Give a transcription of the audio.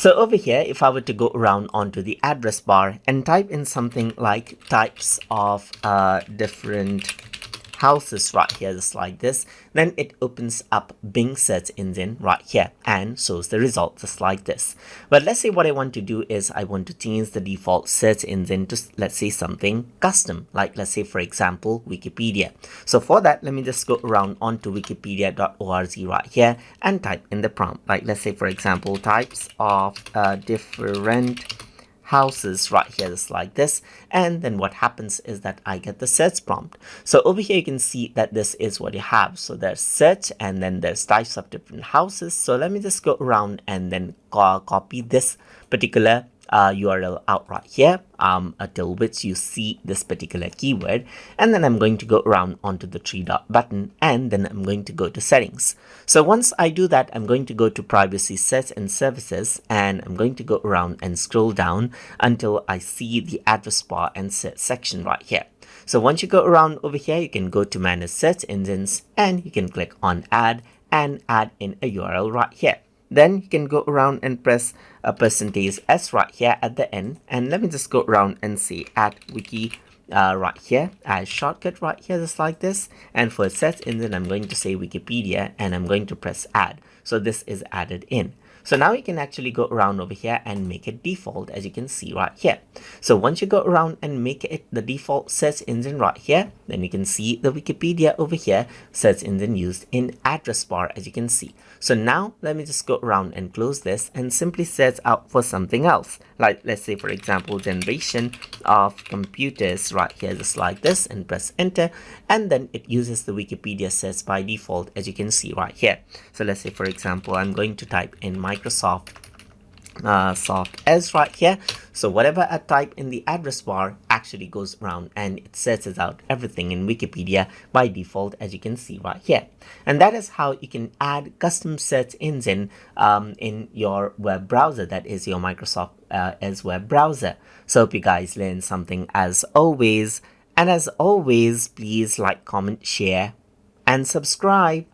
So over here, if I were to go around onto the address bar and type in something like types of different houses right here, just like this, then it opens up Bing search engine right here and shows the result just like this. But let's say what I want to do is I want to change the default search engine to, let's say, something custom, like let's say, for example, Wikipedia. So for that, let me just go around onto wikipedia.org right here and type in the prompt, like let's say, for example, types of different houses right here, just like this. And then what happens is that I get the search prompt. So over here you can see that this is what you have. So there's search and then there's types of different houses. So let me just go around and then copy this particular URL out right here until which you see this particular keyword, and then I'm going to go around onto the three dot button and then I'm going to go to settings. So once I do that, I'm going to go to privacy search and services and I'm going to go around and scroll down until I see the address bar and search section right here. So once you go around over here, you can go to manage search engines and you can click on add and add in a URL right here. Then you can go around and press a %s right here at the end. And let me just go around and say add wiki right here as shortcut right here, just like this. And for search engine, I'm going to say Wikipedia and I'm going to press add. So this is added in. So now you can actually go around over here and make it default, as you can see right here. So once you go around and make it the default search engine right here, then you can see the Wikipedia over here, search engine used in address bar, as you can see. So now let me just go around and close this and simply search out for something else. Like let's say, for example, generation of computers right here, just like this, and press enter. And then it uses the Wikipedia search by default, as you can see right here. So let's say, for example, I'm going to type in Microsoft soft as right here. So whatever I type in the address bar actually goes around and it searches out everything in Wikipedia by default, as you can see right here. And that is how you can add custom search engine in your web browser, that is your Microsoft Edge web browser. So hope you guys learned something as always. And as always, please like, comment, share, and subscribe.